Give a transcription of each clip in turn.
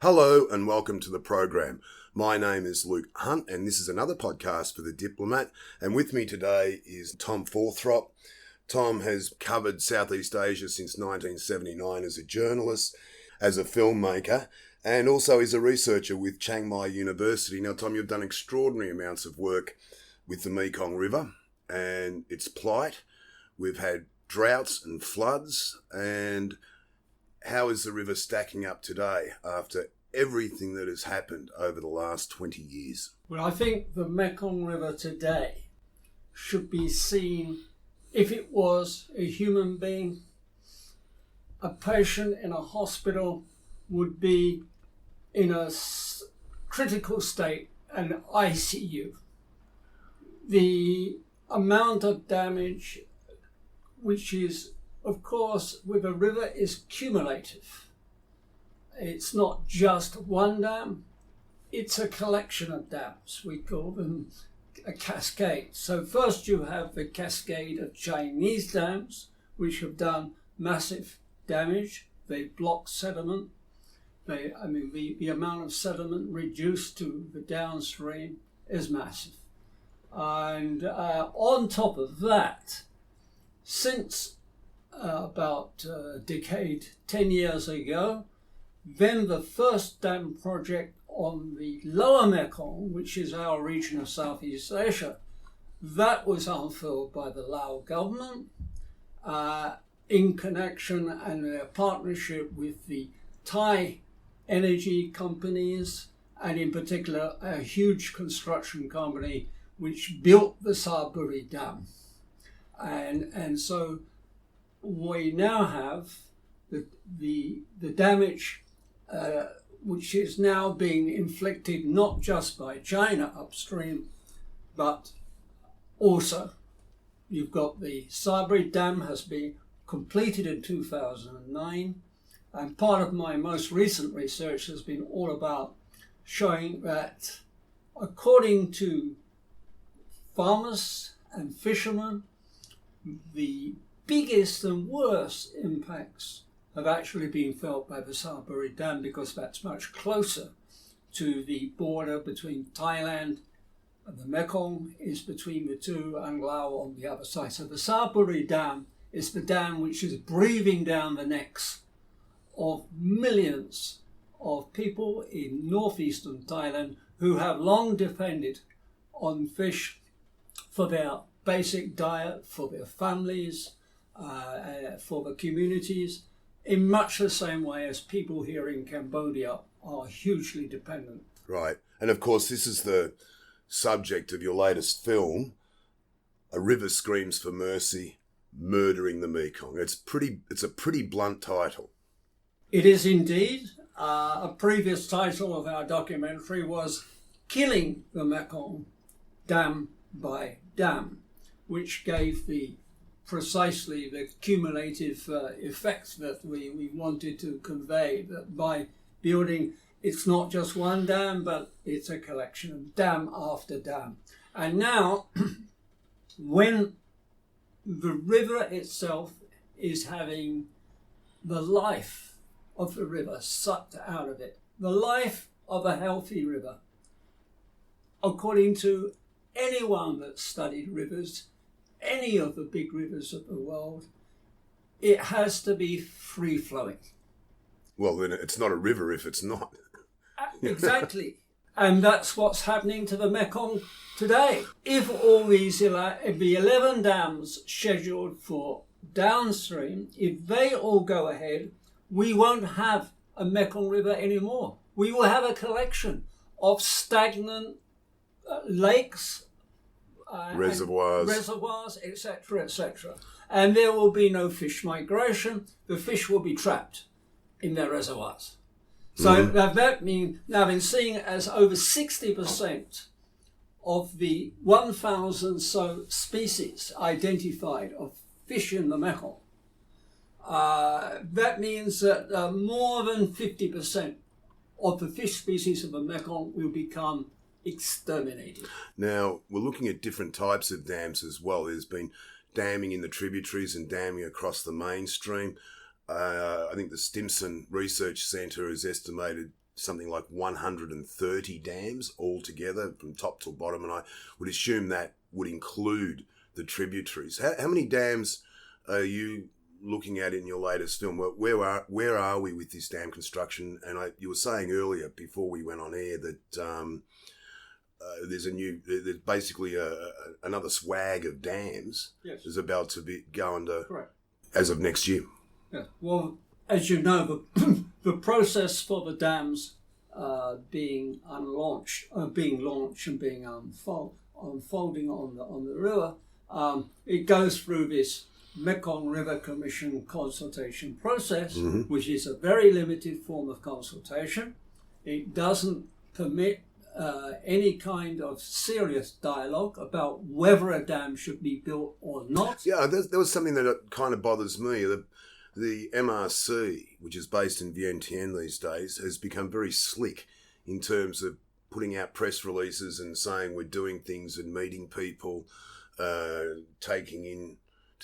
Hello and welcome to the program. My name is Luke Hunt and this is another podcast for The Diplomat, and with me today is Tom Forthrop. Tom has covered Southeast Asia since 1979 as a journalist, as a filmmaker, and also is a researcher with Chiang Mai University. Now Tom, you've done extraordinary amounts of work with the Mekong River and its plight. We've had droughts and floods, and how is the river stacking up today after everything that has happened over the last 20 years? Well, I think the Mekong River today should be seen, if it was a human being, a patient in a hospital would be in a critical state, an ICU. The amount of damage, which is, of course, with a river, is cumulative. It's not just one dam, it's a collection of dams. We call them a cascade. So first you have the cascade of Chinese dams, which have done massive damage. They block sediment. The amount of sediment reduced to the downstream is massive. And on top of that, since about a decade, 10 years ago, then the first dam project on the lower Mekong, which is our region of Southeast Asia, that was unfurled by the Lao government in connection and a partnership with the Thai energy companies, and in particular a huge construction company which built the Salisbury Dam. And so we now have the damage which is now being inflicted not just by China upstream, but also you've got the Salisbury Dam has been completed in 2009, and part of my most recent research has been all about showing that according to farmers and fishermen, the biggest and worst impacts have actually been felt by the Salisbury Dam, because that's much closer to the border between Thailand and the Mekong is between the two, and Laos on the other side. So the Salisbury Dam is the dam which is breathing down the necks of millions of people in northeastern Thailand who have long depended on fish for their basic diet, for their families, for the communities, in much the same way as people here in Cambodia are hugely dependent. Right. And of course, this is the subject of your latest film, A River Screams for Mercy, Murdering the Mekong. It's a pretty blunt title. It is indeed. A previous title of our documentary was Killing the Mekong, Dam by Dam, which gave precisely the cumulative effect that we wanted to convey, that by building, it's not just one dam, but it's a collection of dam after dam. And now, when the river itself is having the life of the river sucked out of it, the life of a healthy river, according to anyone that's studied rivers, any of the big rivers of the world, it has to be free-flowing. Well, then it's not a river if it's not. Exactly. And that's what's happening to the Mekong today. If all these, the 11 dams scheduled for downstream, if they all go ahead, we won't have a Mekong River anymore. We will have a collection of stagnant lakes, reservoirs, etc., etc. And there will be no fish migration. The fish will be trapped in their reservoirs. So that means, now I've been seeing as over 60% of the 1,000 so species identified of fish in the Mekong. That means that more than 50% of the fish species of the Mekong will become exterminated. Now, we're looking at different types of dams as well. There's been damming in the tributaries and damming across the mainstream. I think the Stimson Research Centre has estimated something like 130 dams altogether from top to bottom, and I would assume that would include the tributaries. How many dams are you looking at in your latest film? Where are we with this dam construction? And you were saying earlier before we went on air that there's basically another swag of dams is about to be going to Correct. As of next year. Yeah. Well, as you know, the process for the dams being launched and being unfolding on the river, it goes through this Mekong River Commission consultation process, which is a very limited form of consultation. It doesn't permit any kind of serious dialogue about whether a dam should be built or not. Yeah, there was something that kind of bothers me. The MRC, which is based in Vientiane these days, has become very slick in terms of putting out press releases and saying we're doing things and meeting people, taking into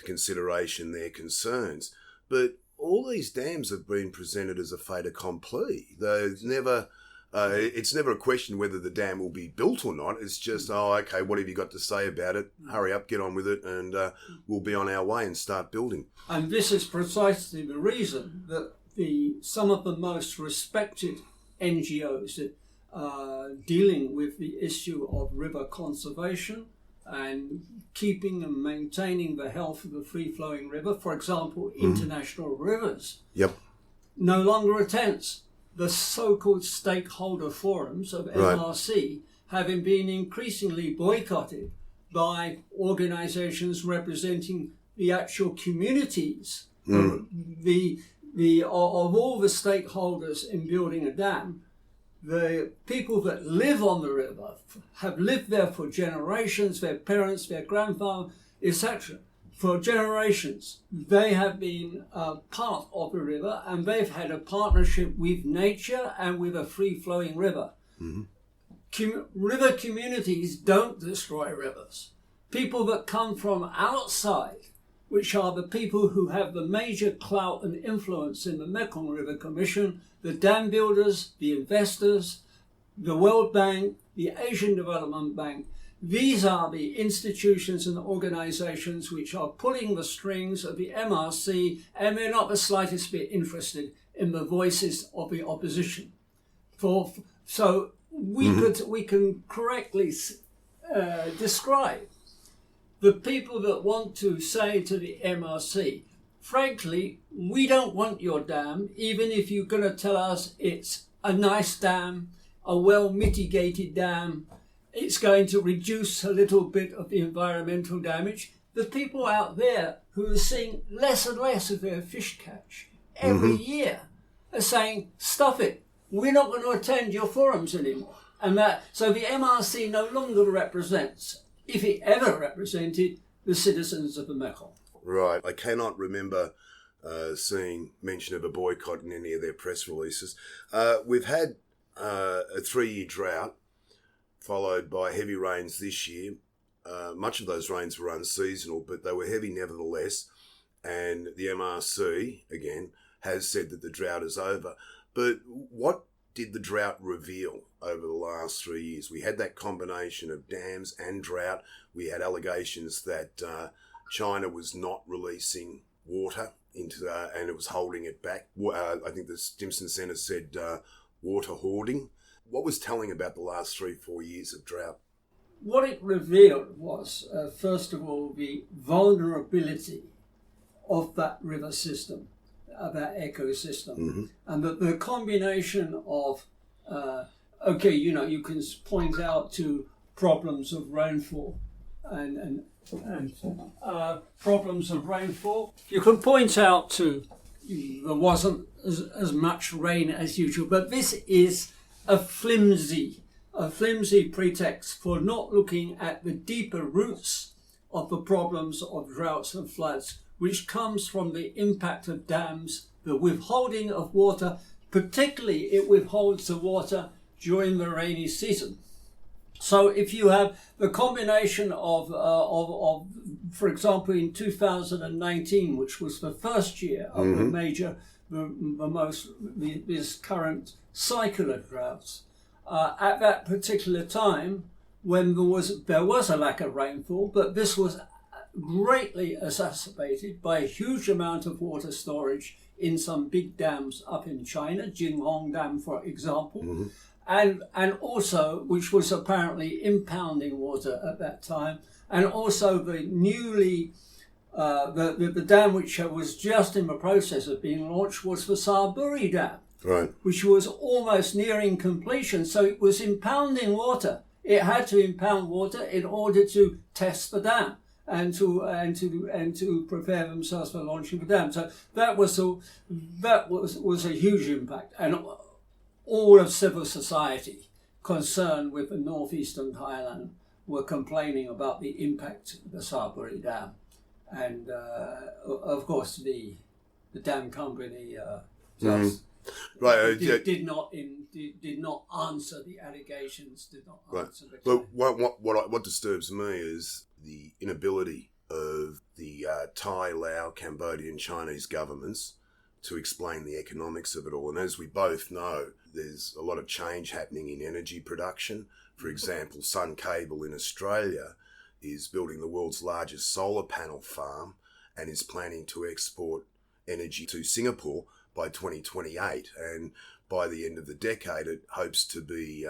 consideration their concerns. But all these dams have been presented as a fait accompli. It's never a question whether the dam will be built or not. It's just, okay, what have you got to say about it? Hurry up, get on with it, and we'll be on our way and start building. And this is precisely the reason that some of the most respected NGOs that are dealing with the issue of river conservation and keeping and maintaining the health of the free-flowing river, for example, international rivers, no longer attends the so-called stakeholder forums of MRC, having been increasingly boycotted by organisations representing the actual communities. Of all the stakeholders in building a dam, the people that live on the river have lived there for generations, their parents, their grandfather, etc. For generations, they have been part of the river, and they've had a partnership with nature and with a free-flowing river. River communities don't destroy rivers. People that come from outside, which are the people who have the major clout and influence in the Mekong River Commission, the dam builders, the investors, the World Bank, the Asian Development Bank, these are the institutions and organisations which are pulling the strings of the MRC, and they're not the slightest bit interested in the voices of the opposition. So we can correctly describe the people that want to say to the MRC, frankly, we don't want your dam, even if you're going to tell us it's a nice dam, a well-mitigated dam, it's going to reduce a little bit of the environmental damage. The people out there who are seeing less and less of their fish catch every year are saying, stuff it, we're not going to attend your forums anymore. So the MRC no longer represents, if it ever represented, the citizens of the Mekong. Right. I cannot remember seeing mention of a boycott in any of their press releases. We've had a 3-year drought, followed by heavy rains this year. Much of those rains were unseasonal, but they were heavy nevertheless. And the MRC, again, has said that the drought is over. But what did the drought reveal over the last 3 years? We had that combination of dams and drought. We had allegations that China was not releasing water into and it was holding it back. I think the Stimson Centre said water hoarding. What was telling about the last 3-4 years of drought? What it revealed was, first of all, the vulnerability of that river system, that ecosystem, and that the combination of, you can point out to problems of rainfall and problems of rainfall. You can point out to there wasn't as much rain as usual, but this is a flimsy pretext for not looking at the deeper roots of the problems of droughts and floods, which comes from the impact of dams, the withholding of water, particularly it withholds the water during the rainy season. So if you have the combination of for example, in 2019, which was the first year of the major this current cycle of droughts. At that particular time, when there was a lack of rainfall, but this was greatly exacerbated by a huge amount of water storage in some big dams up in China, Jinghong Dam, for example, and also, which was apparently impounding water at that time, and also the newly the dam which was just in the process of being launched was the Salisbury Dam, right, which was almost nearing completion. So it was impounding water. It had to impound water in order to test the dam and to prepare themselves for launching the dam. So that was a huge impact, and all of civil society concerned with the northeastern Highland were complaining about the impact of the Salisbury Dam, and of course the dam company just did not answer the allegations. Did not answer the claim. But what disturbs me is the inability of the Thai, Lao, Cambodian, Chinese governments to explain the economics of it all. And as we both know, there's a lot of change happening in energy production. For example, Sun Cable in Australia is building the world's largest solar panel farm and is planning to export energy to Singapore by 2028. And by the end of the decade, it hopes to be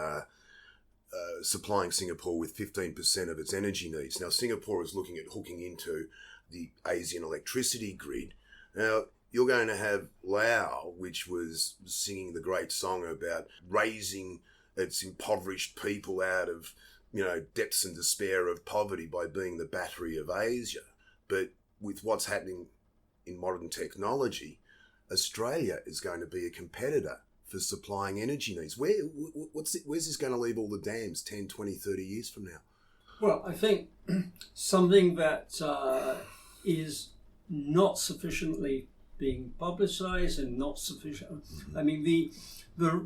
supplying Singapore with 15% of its energy needs. Now, Singapore is looking at hooking into the Asian electricity grid. Now, you're going to have Laos, which was singing the great song about raising its impoverished people out of, depths and despair of poverty by being the battery of Asia. But with what's happening in modern technology, Australia is going to be a competitor for supplying energy needs. Where's this going to leave all the dams 10, 20, 30 years from now? Well, I think something that is not sufficiently being publicised and not sufficient. I mean, the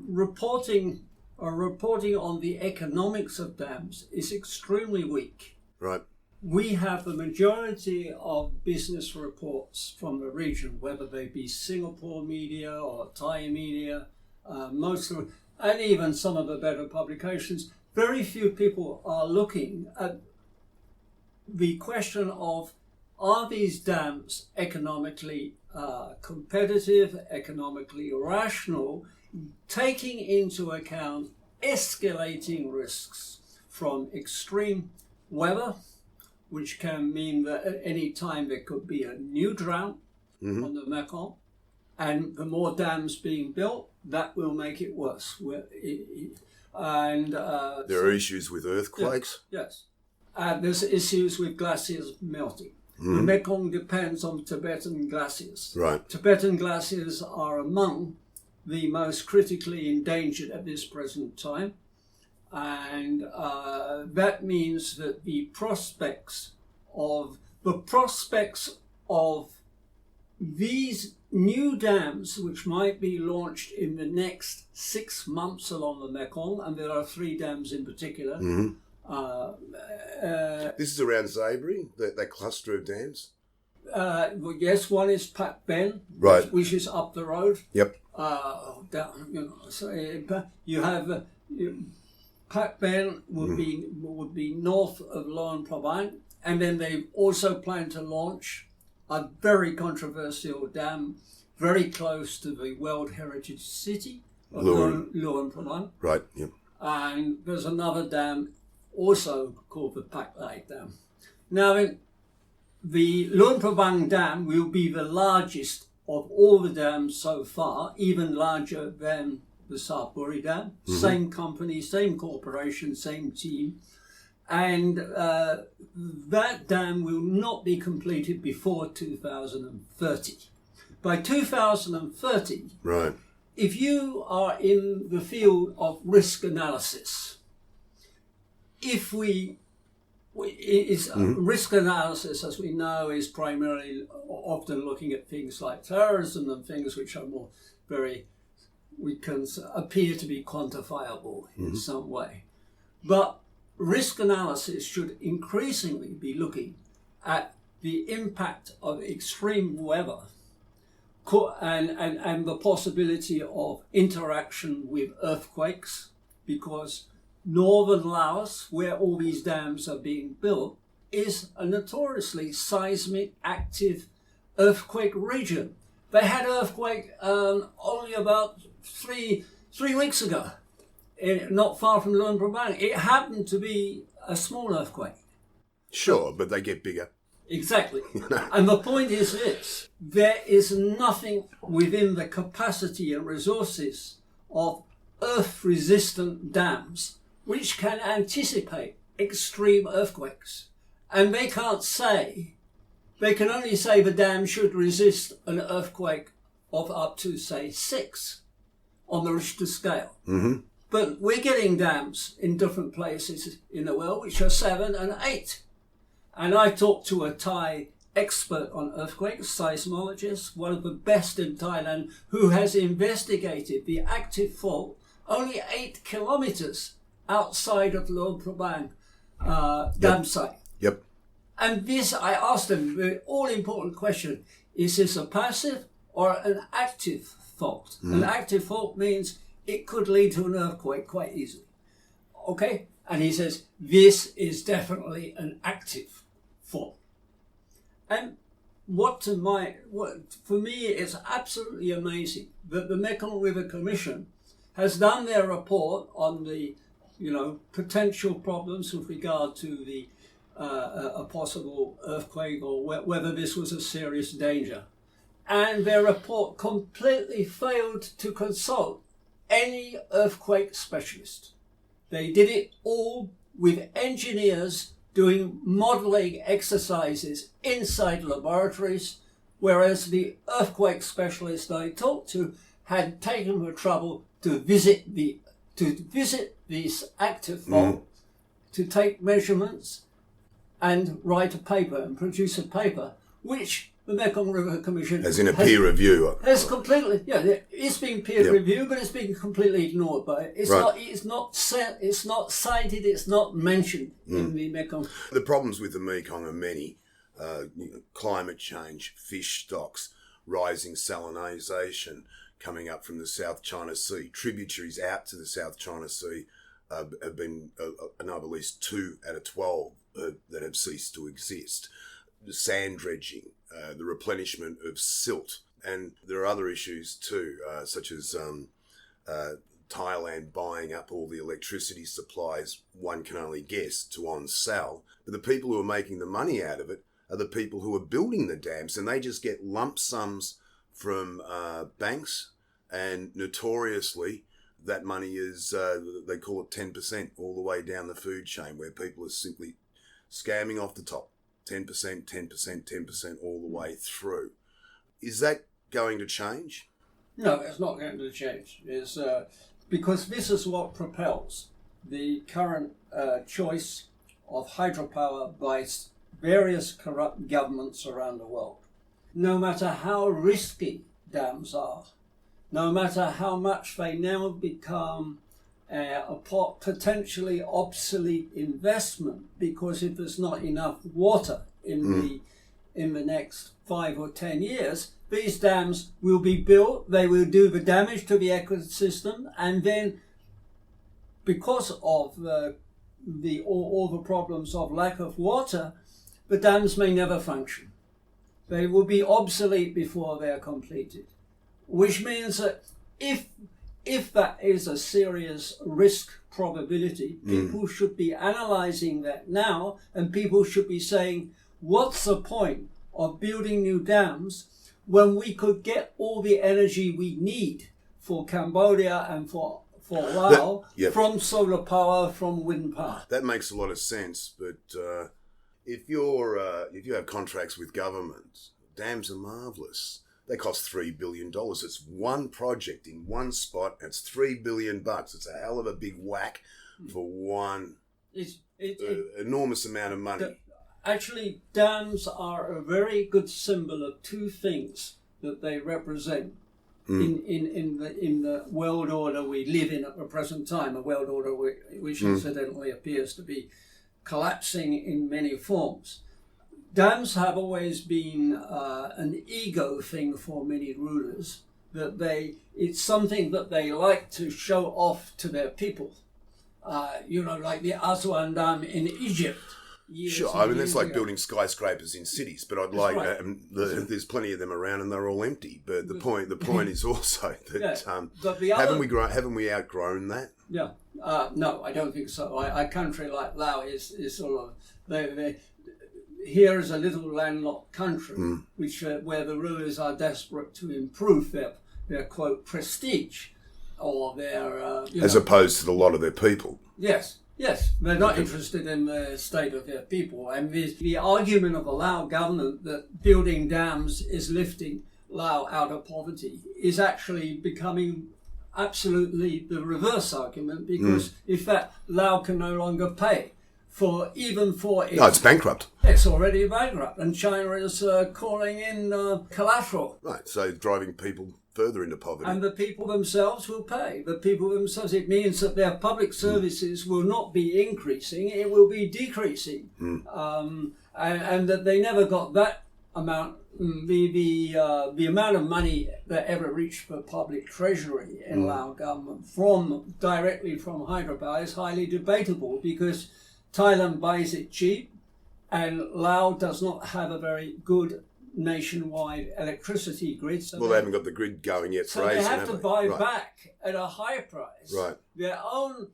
reporting on the economics of dams is extremely weak. Right. We have the majority of business reports from the region, whether they be Singapore media or Thai media, and even some of the better publications. Very few people are looking at the question of, are these dams economically competitive, economically rational, taking into account escalating risks from extreme weather, which can mean that at any time there could be a new drought on the Mekong, and the more dams being built, that will make it worse. There are issues with earthquakes. Yes. There's issues with glaciers melting. The Mekong depends on Tibetan glaciers. Right. Tibetan glaciers are among the most critically endangered at this present time. And that means that the prospects of these new dams, which might be launched in the next 6 months along the Mekong, and there are 3 dams in particular. This is around Zabri, that cluster of dams? Well, yes, one is Pat Ben, right, which is up the road. Yep. You have Pat Ben would be north of Luang Prabang, and then they also plan to launch a very controversial dam very close to the World Heritage City of Luang Prabang. Right. Yep. And there's another dam also called the Pak Lai Dam. Now, the Luang Prabang Dam will be the largest of all the dams so far, even larger than the Salisbury Dam. Same company, same corporation, same team. And that dam will not be completed before 2030. By 2030, right, if you are in the field of risk analysis, risk analysis, as we know, is primarily often looking at things like terrorism and things which are more we can appear to be quantifiable in some way. But risk analysis should increasingly be looking at the impact of extreme weather and the possibility of interaction with earthquakes, because northern Laos, where all these dams are being built, is a notoriously seismic active earthquake region. They had an earthquake only about three weeks ago, not far from Luang Prabang. It happened to be a small earthquake. Sure, but they get bigger. Exactly. And the point is this: there is nothing within the capacity and resources of earth-resistant dams which can anticipate extreme earthquakes. And they can't say, they can only say the dam should resist an earthquake of up to, say, 6 on the Richter scale. Mm-hmm. But we're getting dams in different places in the world which are 7 and 8. And I talked to a Thai expert on earthquakes, seismologist, one of the best in Thailand, who has investigated the active fault only 8 kilometers outside of Luang Prabang dam site. Yep. And this, I asked him the all-important question, is this a passive or an active fault? An active fault means it could lead to an earthquake quite easily. Okay? And he says, this is definitely an active fault. And for me, it's absolutely amazing that the Mekong River Commission has done their report on the, potential problems with regard to the a possible earthquake or whether this was a serious danger. And their report completely failed to consult any earthquake specialist. They did it all with engineers doing modelling exercises inside laboratories, whereas the earthquake specialist I talked to had taken the trouble to visit this active fault, to take measurements and write a paper and produce a paper, which the Mekong River Commission as in a peer review. Has completely, it's been peer reviewed, but it's been completely ignored by it. It's not cited, it's not mentioned in the Mekong. The problems with the Mekong are many: climate change, fish stocks, rising salinisation coming up from the South China Sea, tributaries out to the South China Sea have been, I know of at least 2 out of 12 that have ceased to exist. The sand dredging, the replenishment of silt, and there are other issues too, such as Thailand buying up all the electricity supplies one can only guess to on sell. But the people who are making the money out of it are the people who are building the dams, and they just get lump sums from banks, and notoriously that money is, they call it 10% all the way down the food chain, where people are simply scamming off the top. 10%, 10%, 10% all the way through. Is that going to change? No, it's not going to change. It's, because this is what propels the current choice of hydropower by various corrupt governments around the world. No matter how risky dams are, no matter how much they now become a potentially obsolete investment, because if there's not enough water in the next 5 or 10 years, these dams will be built, they will do the damage to the ecosystem, and then because of all the problems of lack of water, the dams may never function. They will be obsolete before they are completed, which means that if that is a serious risk probability, people should be analysing that now, and people should be saying, what's the point of building new dams when we could get all the energy we need for Cambodia and for Laos from solar power, from wind power? That makes a lot of sense, but if you have contracts with governments, dams are marvellous. They cost $3 billion. It's one project in one spot. It's $3 billion. It's a hell of a big whack for one enormous amount of money. Actually, dams are a very good symbol of 2 things that they represent in the world order we live in at the present time, a world order which incidentally appears to be collapsing in many forms. Dams have always been an ego thing for many rulers. It's something that they like to show off to their people. Like the Aswan Dam in Egypt. Sure, I mean, that's like building skyscrapers in cities, but I'd like, right. There's plenty of them around and they're all empty. But the point is also that haven't we outgrown that? Yeah, no, I don't think so. A country like Laos is sort of, here is a little landlocked country, which where the rulers are desperate to improve their quote prestige, or their as opposed to the lot of their people. Yes, they're not interested in the state of their people. And the argument of the Lao government that building dams is lifting Lao out of poverty is actually becoming absolutely the reverse argument, because in fact Lao can no longer pay for its... No, it's bankrupt. It's already bankrupt, and China is calling in collateral. Right, so driving people further into poverty. And the people themselves will pay. The people themselves, it means that their public services will not be increasing, it will be decreasing. And that they never got that amount, the amount of money that ever reached the public treasury in Lao government directly from hydropower is highly debatable, because Thailand buys it cheap and Lao does not have a very good nationwide electricity grid. So they haven't got the grid going yet for Asia, they have to buy back at a high price their own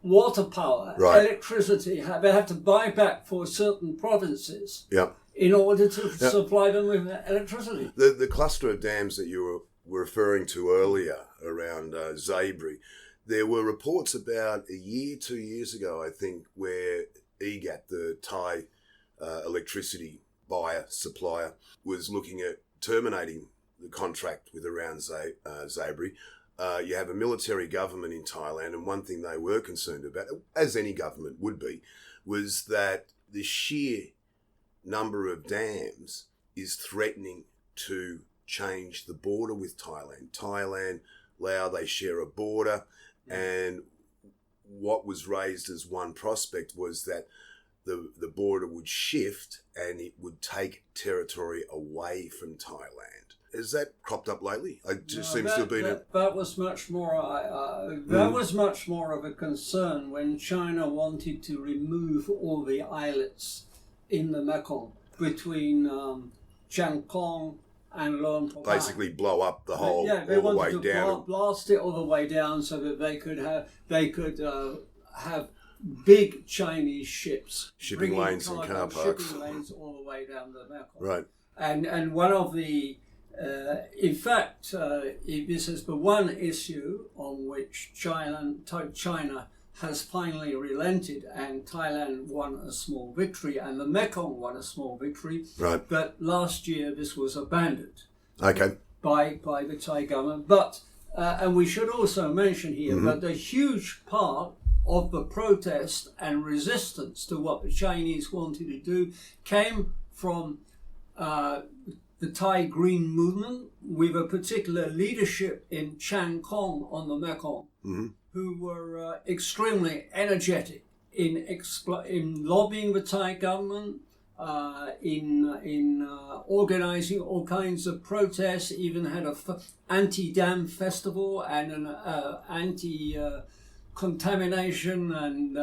water power, electricity. They have to buy back for certain provinces in order to supply them with electricity. The cluster of dams that you were referring to earlier around Zabri, there were reports about 2 years ago, I think, where EGAT, the Thai electricity supplier, was looking at terminating the contract with around Zabri. You have a military government in Thailand, and one thing they were concerned about, as any government would be, was that the sheer number of dams is threatening to change the border with Thailand. Thailand, Laos, they share a border, and what was raised as one prospect was that the border would shift and it would take territory away from Thailand. Has that cropped up lately? It just seems to have been that was much more. That was much more of a concern when China wanted to remove all the islets in the Mekong between Chiang Kong and Luang Prabang. Basically blow up the whole they all the way wanted to down. Blast it all the way down so that they could have big Chinese ships, shipping lanes and car parks, shipping lanes all the way down the Mekong. Right. And one of the in fact, this is the one issue on which China has finally relented, and Thailand won a small victory, and the Mekong won a small victory. Right. But last year this was abandoned. Okay. By the Thai government. But and we should also mention here that a huge part of the protest and resistance to what the Chinese wanted to do came from the Thai Green Movement, with a particular leadership in Chiang Kong on the Mekong, who were extremely energetic in lobbying the Thai government, in organising all kinds of protests. Even had a anti-dam festival and an anti-contamination and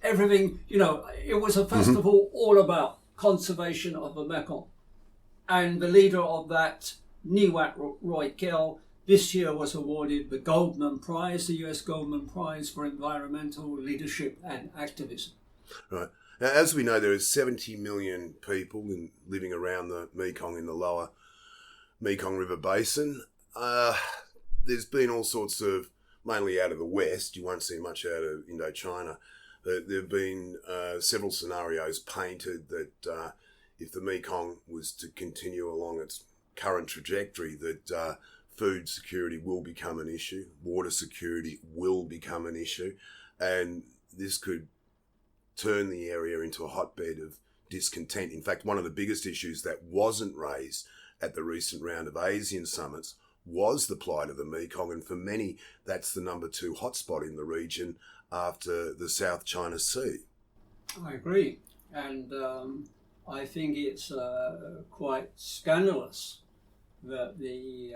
everything. It was a festival all about conservation of the Mekong. And the leader of that, Niwat Roy-Kel, this year was awarded the Goldman Prize, the US Goldman Prize for Environmental Leadership and Activism. Right. Now, as we know, there are 70 million people living around the Mekong in the lower Mekong River Basin. There's been all sorts of, mainly out of the West, you won't see much out of Indochina. There have been several scenarios painted that if the Mekong was to continue along its current trajectory, that food security will become an issue, water security will become an issue, and this could turn the area into a hotbed of discontent. In fact, one of the biggest issues that wasn't raised at the recent round of ASEAN summits was the plight of the Mekong, and for many, that's the number 2 hotspot in the region after the South China Sea. I agree. And I think it's quite scandalous that the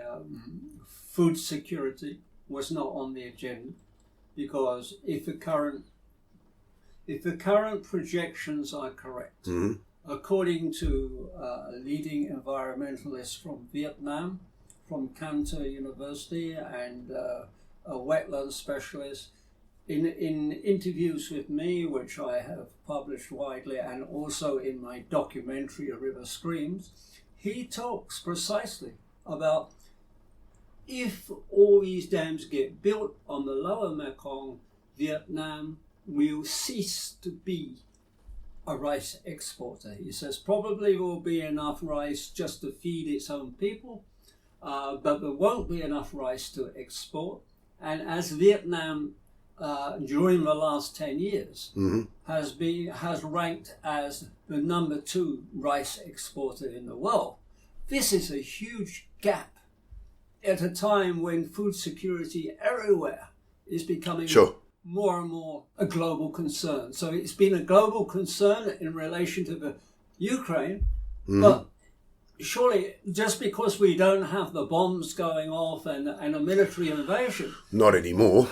food security was not on the agenda, because if the current projections are correct, according to leading environmentalists from Vietnam, from Cantor University, and a wetland specialist, in interviews with me, which I have published widely, and also in my documentary A River Screams, he talks precisely about if all these dams get built on the lower Mekong, Vietnam will cease to be a rice exporter. He says probably will be enough rice just to feed its own people, but there won't be enough rice to export. And as Vietnam, during the last 10 years, has ranked as the number 2 rice exporter in the world, this is a huge gap at a time when food security everywhere is becoming more and more a global concern. So it's been a global concern in relation to the Ukraine, but surely just because we don't have the bombs going off and a military invasion. Not anymore.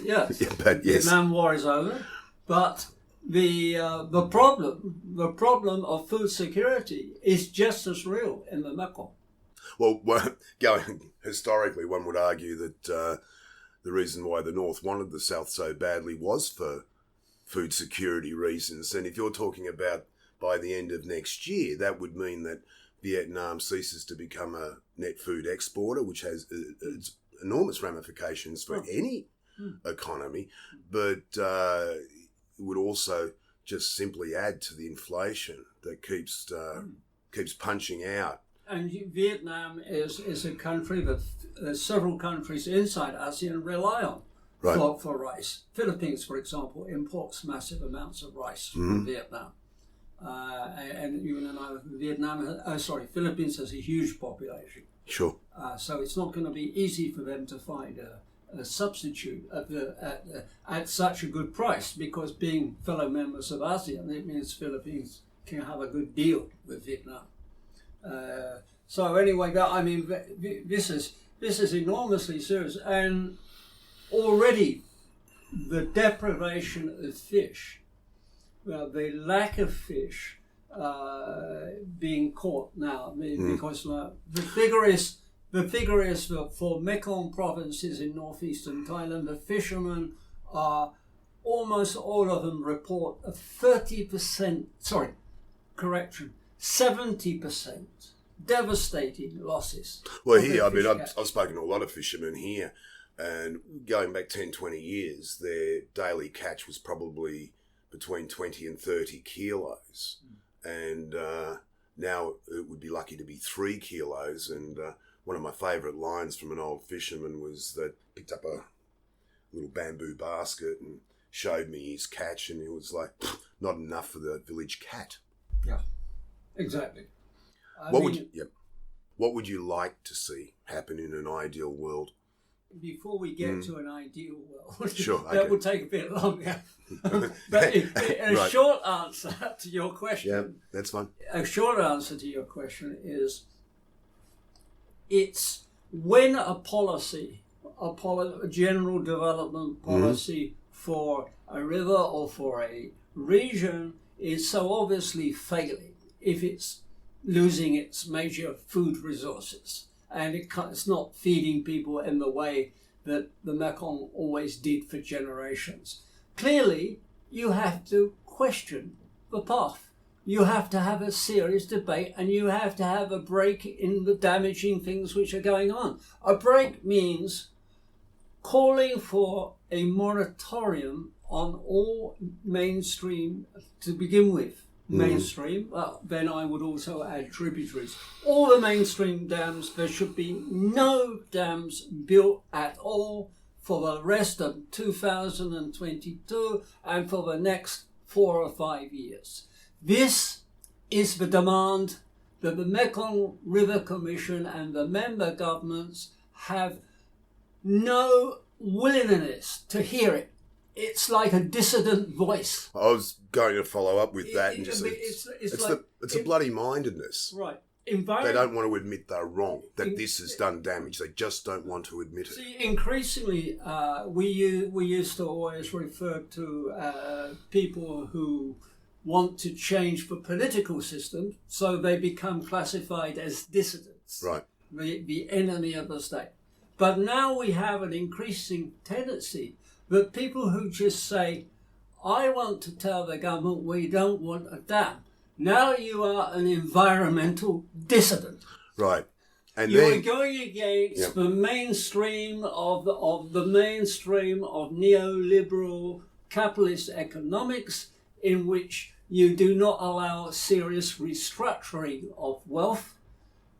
Yes. Yeah, but yes. Vietnam War is over. But the problem of food security is just as real in the Mekong. Well, going historically, one would argue that the reason why the North wanted the South so badly was for food security reasons. And if you're talking about by the end of next year, that would mean that Vietnam ceases to become a net food exporter, which has enormous ramifications for any economy, but it would also just simply add to the inflation that keeps punching out. And Vietnam is a country that several countries inside ASEAN rely on for rice. Philippines, for example, imports massive amounts of rice from Vietnam. And even though Philippines has a huge population. Sure. So it's not going to be easy for them to find a substitute at such a good price, because being fellow members of ASEAN, it means Philippines can have a good deal with Vietnam. So anyway, I mean, this is enormously serious, and already the deprivation of fish, the lack of fish being caught now, because the figure is that for Mekong provinces in northeastern Thailand, the fishermen are almost all of them report a 70% devastating losses. Well, here, I mean, I've spoken to a lot of fishermen here, and going back 10, 20 years, their daily catch was probably between 20 and 30 kilos. And now it would be lucky to be 3 kilos. And one of my favourite lines from an old fisherman was that picked up a little bamboo basket and showed me his catch, and he was like, not enough for the village cat. Yeah, exactly. What would you like to see happen in an ideal world? Before we get to an ideal world, sure, that will take a bit longer. But a short answer to your question. Yeah, that's fine. A short answer to your question is, it's when a general development policy for a river or for a region is so obviously failing, if it's losing its major food resources, and it's not feeding people in the way that the Mekong always did for generations. Clearly, you have to question the path. You have to have a serious debate, and you have to have a break in the damaging things which are going on. A break means calling for a moratorium on all mainstream, to begin with, mainstream, then I would also add tributaries. All the mainstream dams, there should be no dams built at all for the rest of 2022 and for the next 4 or 5 years. This is the demand that the Mekong River Commission and the member governments have no willingness to hear it. it's like a dissident voice. I was going to follow up with that and just it's a bloody mindedness. Right. They don't want to admit they're wrong, that this has done damage. They just don't want to admit it. See, increasingly, we used to always refer to people who want to change the political system, so they become classified as dissidents, right? The enemy of the state. But now we have an increasing tendency that people who just say, I want to tell the government we don't want a dam. Now you are an environmental dissident. Right. And you're going against the mainstream of the mainstream of neoliberal capitalist economics, in which you do not allow serious restructuring of wealth,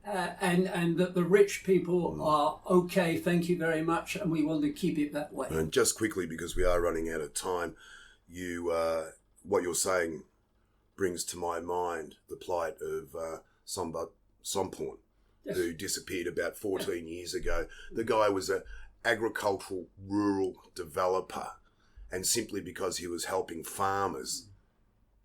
and that the rich people are okay, thank you very much, and we want to keep it that way. And just quickly, because we are running out of time, what you're saying brings to my mind the plight of Somporn, yes, who disappeared about 14 years ago. The guy was an agricultural rural developer, and simply because he was helping farmers,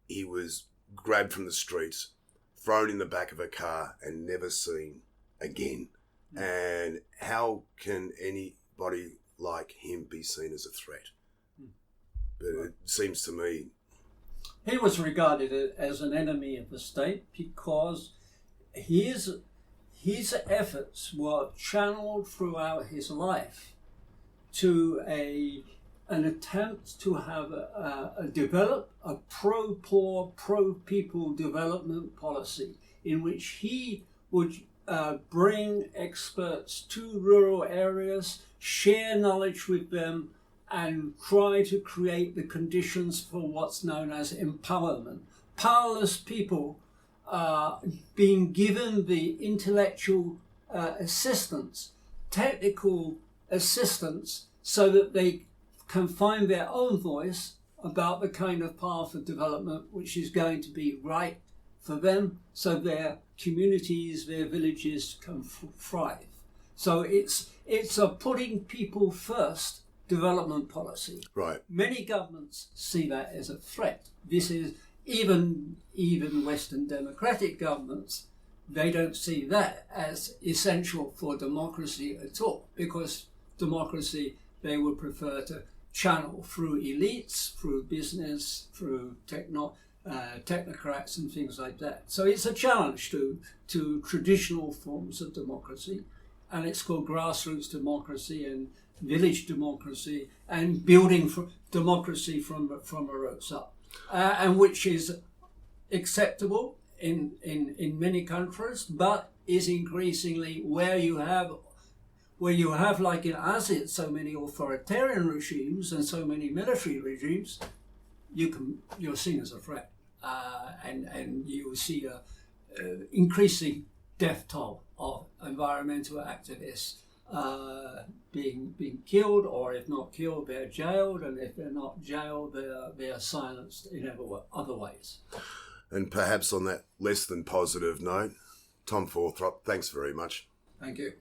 he was grabbed from the streets, thrown in the back of a car, and never seen again. And how can anybody like him be seen as a threat? But it seems to me he was regarded as an enemy of the state because his efforts were channeled throughout his life to an attempt to have develop a pro-poor, pro-people development policy in which he would bring experts to rural areas, share knowledge with them, and try to create the conditions for what's known as empowerment. Powerless people being given the intellectual assistance, technical assistance, so that they can find their own voice about the kind of path of development which is going to be right for them, so their communities, their villages can thrive. So it's a putting people first development policy. right. Many governments see that as a threat. This is even Western democratic governments, they don't see that as essential for democracy at all, because democracy they would prefer to channel through elites, through business, through technocrats and things like that. So it's a challenge to traditional forms of democracy, and it's called grassroots democracy and village democracy and building democracy from the roots up, and which is acceptable in many countries, but is increasingly where you have, like in ASEAN, so many authoritarian regimes and so many military regimes, you're seen as a threat, and you will see a increasing death toll of environmental activists being killed, or if not killed, they're jailed, and if they're not jailed, they're silenced in other ways. And perhaps on that less than positive note, Tom Forthrop, thanks very much. Thank you.